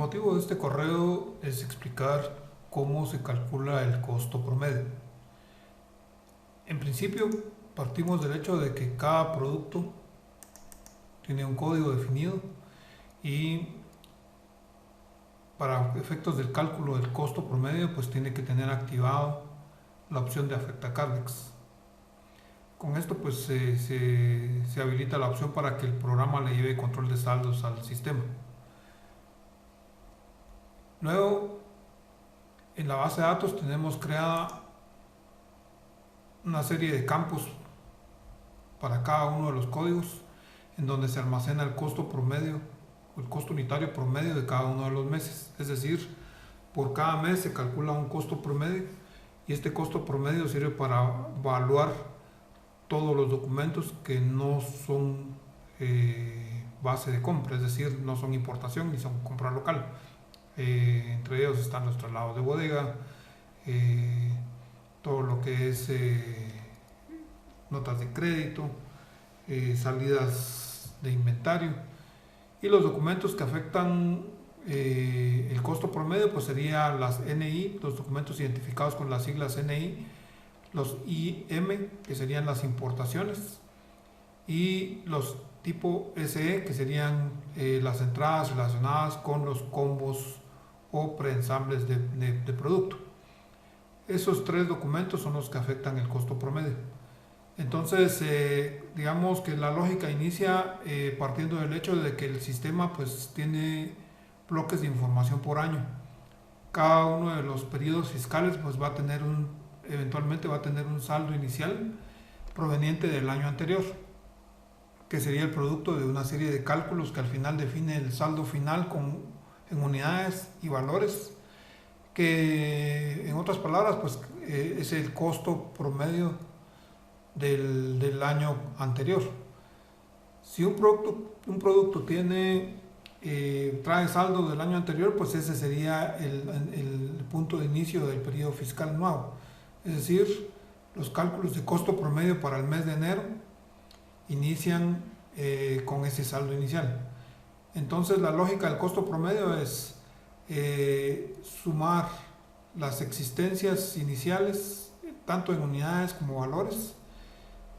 motivo de este correo es explicar cómo se calcula el costo promedio. En principio, partimos del hecho de que cada producto tiene un código definido y para efectos del cálculo del costo promedio, pues tiene que tener activado la opción de Afecta Cardex. Con esto pues se habilita la opción para que el programa le lleve control de saldos al sistema. Luego, en la base de datos tenemos creada una serie de campos para cada uno de los códigos en donde se almacena el costo promedio, el costo unitario promedio de cada uno de los meses. Es decir, por cada mes se calcula un costo promedio y este costo promedio sirve para evaluar todos los documentos que no son base de compra, es decir, no son importación ni son compra local. Entre ellos están los traslados de bodega, todo lo que es notas de crédito, salidas de inventario, y los documentos que afectan el costo promedio pues serían las NI, los documentos identificados con las siglas NI, los IM, que serían las importaciones, y los tipo SE, que serían las entradas relacionadas con los combos o preensambles de producto. Esos tres documentos son los que afectan el costo promedio. Entonces, digamos que la lógica inicia partiendo del hecho de que el sistema pues tiene bloques de información por año. Cada uno de los periodos fiscales pues eventualmente va a tener un saldo inicial proveniente del año anterior, que sería el producto de una serie de cálculos que al final define el saldo final en unidades y valores, que en otras palabras pues es el costo promedio del año anterior. Si un producto trae saldo del año anterior, pues ese sería el punto de inicio del periodo fiscal nuevo. Es decir, los cálculos de costo promedio para el mes de enero inician con ese saldo inicial. Entonces la lógica del costo promedio es sumar las existencias iniciales, tanto en unidades como valores,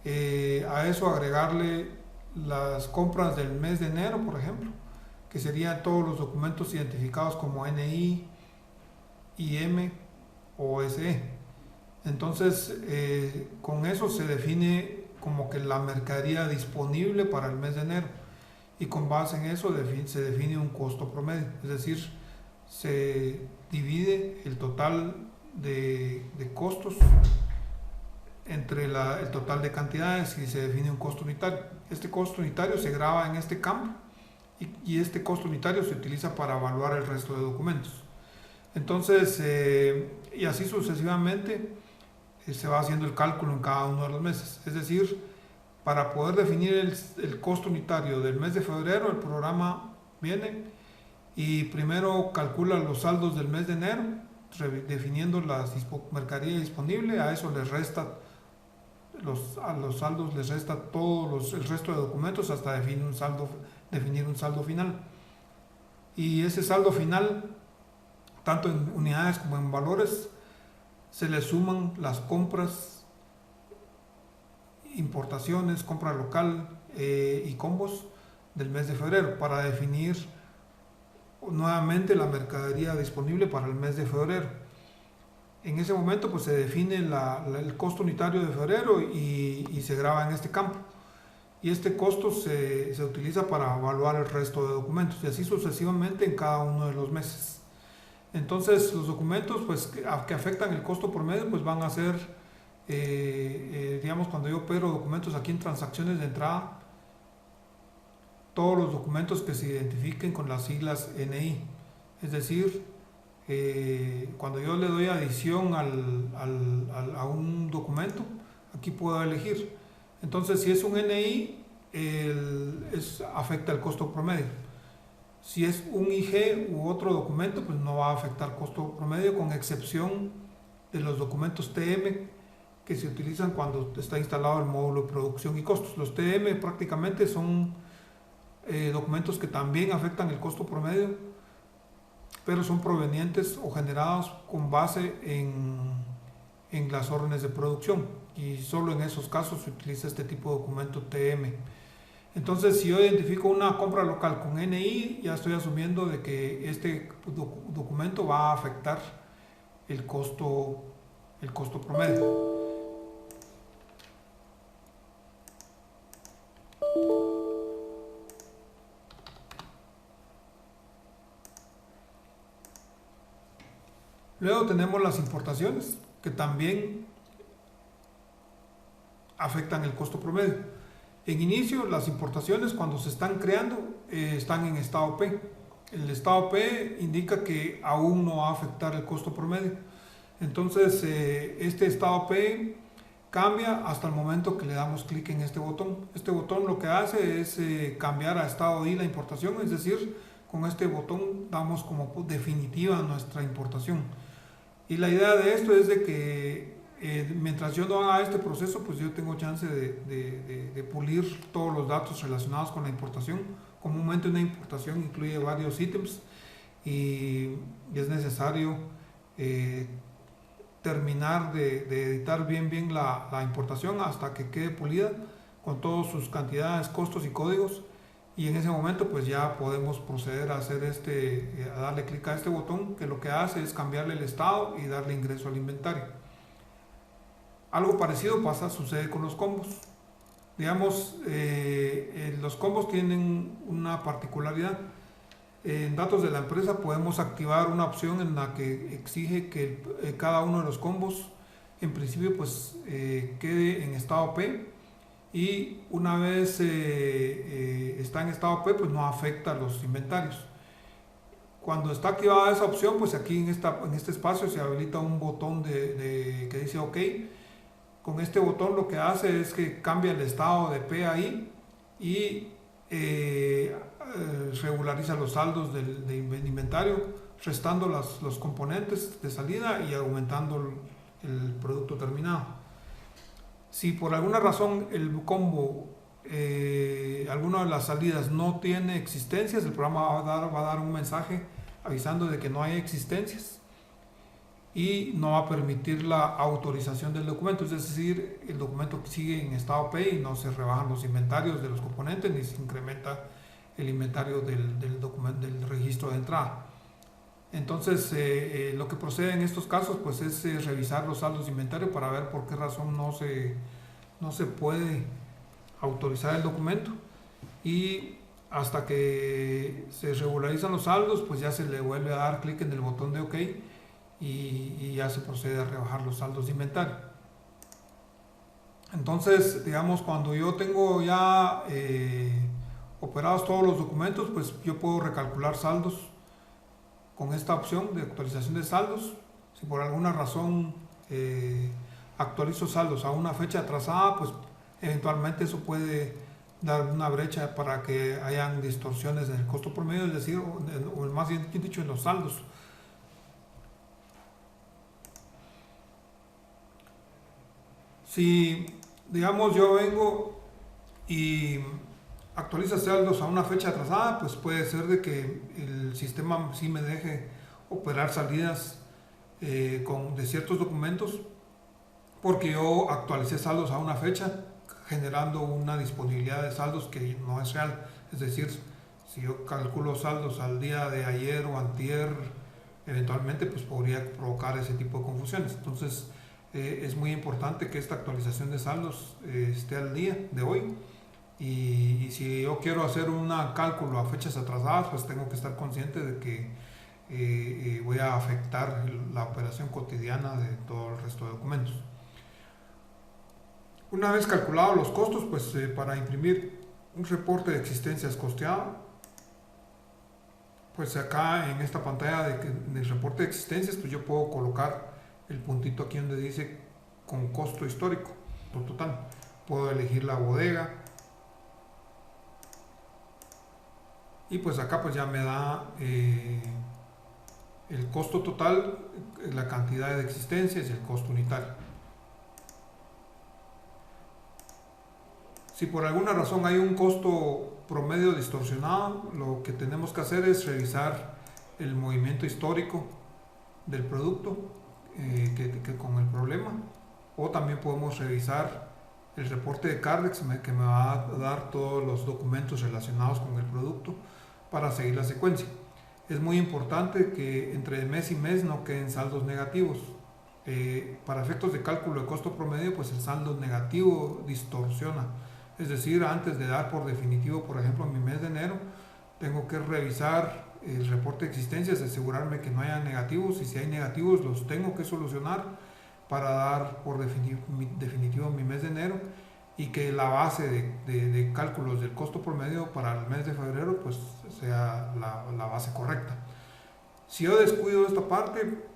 a eso agregarle las compras del mes de enero, por ejemplo, que serían todos los documentos identificados como NI, IM o SE. Entonces, con eso se define como que la mercadería disponible para el mes de enero, y con base en eso se define un costo promedio, es decir, se divide el total de costos entre el total de cantidades y se define un costo unitario. Este costo unitario se graba en este campo y este costo unitario se utiliza para evaluar el resto de documentos. Entonces, y así sucesivamente, se va haciendo el cálculo en cada uno de los meses. Es decir, para poder definir el costo unitario del mes de febrero, el programa viene y primero calcula los saldos del mes de enero, definiendo la mercadería disponible. A eso les resta a los saldos les resta el resto de documentos hasta definir un saldo final. Y ese saldo final, tanto en unidades como en valores, se le suman las compras, importaciones, compra local y combos del mes de febrero para definir nuevamente la mercadería disponible para el mes de febrero. En ese momento pues se define el costo unitario de febrero y se graba en este campo. Y este costo se utiliza para evaluar el resto de documentos y así sucesivamente en cada uno de los meses. Entonces los documentos pues, que afectan el costo promedio pues van a ser, digamos, cuando yo opero documentos aquí en transacciones de entrada, todos los documentos que se identifiquen con las siglas NI. Es decir, cuando yo le doy adición a un documento, aquí puedo elegir. Entonces, si es un NI, afecta el costo promedio. Si es un IG u otro documento, pues no va a afectar costo promedio, con excepción de los documentos TM que se utilizan cuando está instalado el módulo de producción y costos. Los TM prácticamente son documentos que también afectan el costo promedio, pero son provenientes o generados con base en las órdenes de producción, y solo en esos casos se utiliza este tipo de documento TM. Entonces, si yo identifico una compra local con NI, ya estoy asumiendo de que este documento va a afectar el costo promedio. Luego tenemos las importaciones, que también afectan el costo promedio. En inicio, las importaciones, cuando se están creando, están en estado P. El estado P indica que aún no va a afectar el costo promedio. Entonces, este estado P cambia hasta el momento que le damos clic en este botón. Este botón lo que hace es cambiar a estado I la importación, es decir, con este botón damos como definitiva nuestra importación. Y la idea de esto es de que mientras yo no haga este proceso, pues yo tengo chance de pulir todos los datos relacionados con la importación. Comúnmente una importación incluye varios ítems y es necesario terminar de editar bien la importación hasta que quede pulida con todas sus cantidades, costos y códigos, y en ese momento pues ya podemos proceder a hacer a darle clic a este botón, que lo que hace es cambiarle el estado y darle ingreso al inventario. Algo parecido sucede con los combos. Digamos, los combos tienen una particularidad. En datos de la empresa podemos activar una opción en la que exige que cada uno de los combos en principio pues quede en estado P, y una vez está en estado P pues no afecta los inventarios. Cuando está activada esa opción, pues aquí en este espacio se habilita un botón que dice OK. Con este botón lo que hace es que cambia el estado de P a I y regulariza los saldos del inventario, restando los componentes de salida y aumentando el producto terminado. Si por alguna razón el combo, alguna de las salidas no tiene existencias, el programa va a dar un mensaje avisando de que no hay existencias y no va a permitir la autorización del documento, es decir, el documento sigue en estado P y no se rebajan los inventarios de los componentes ni se incrementa el inventario del documento, del registro de entrada. Entonces, lo que procede en estos casos pues es revisar los saldos de inventario para ver por qué razón no se puede autorizar el documento, y hasta que se regularizan los saldos pues ya se le vuelve a dar clic en el botón de OK y ya se procede a rebajar los saldos de inventario. Entonces, digamos, cuando yo tengo ya operados todos los documentos, pues yo puedo recalcular saldos con esta opción de actualización de saldos. Si por alguna razón actualizo saldos a una fecha atrasada, pues eventualmente eso puede dar una brecha para que hayan distorsiones en el costo promedio, es decir, o más bien dicho, en los saldos. Si, digamos, yo vengo y actualiza saldos a una fecha atrasada, pues puede ser de que el sistema sí me deje operar salidas de ciertos documentos porque yo actualicé saldos a una fecha generando una disponibilidad de saldos que no es real. Es decir, si yo calculo saldos al día de ayer o antier, eventualmente pues podría provocar ese tipo de confusiones. Entonces es muy importante que esta actualización de saldos esté al día de hoy. Y si yo quiero hacer un cálculo a fechas atrasadas, pues tengo que estar consciente de que voy a afectar la operación cotidiana de todo el resto de documentos. Una vez calculados los costos, pues para imprimir un reporte de existencias costeado, pues acá en esta pantalla del reporte de existencias, pues yo puedo colocar el puntito aquí donde dice con costo histórico total. Puedo elegir la bodega y pues acá pues ya me da el costo total, la cantidad de existencias y el costo unitario. Si por alguna razón hay un costo promedio distorsionado, lo que tenemos que hacer es revisar el movimiento histórico del producto que con el problema, o también podemos revisar el reporte de Cardex que me va a dar todos los documentos relacionados con el producto para seguir la secuencia. Es muy importante que entre mes y mes no queden saldos negativos. Para efectos de cálculo de costo promedio, pues el saldo negativo distorsiona. Es decir, antes de dar por definitivo, por ejemplo, mi mes de enero, tengo que revisar el reporte de existencias, asegurarme que no haya negativos, y si hay negativos los tengo que solucionar para dar por definitivo mi mes de enero, y que la base de cálculos del costo promedio para el mes de febrero pues sea la base correcta. Si yo descuido esta parte,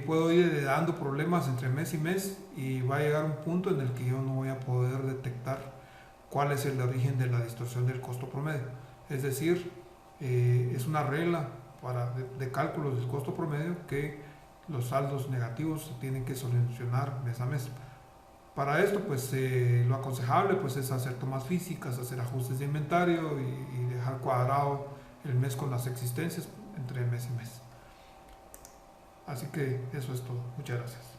puedo ir dando problemas entre mes y mes, y va a llegar un punto en el que yo no voy a poder detectar cuál es el origen de la distorsión del costo promedio. Es decir, es una regla de cálculos del costo promedio que los saldos negativos se tienen que solucionar mes a mes. Para esto, pues lo aconsejable pues, es hacer tomas físicas, hacer ajustes de inventario y dejar cuadrado el mes con las existencias entre mes y mes. Así que eso es todo. Muchas gracias.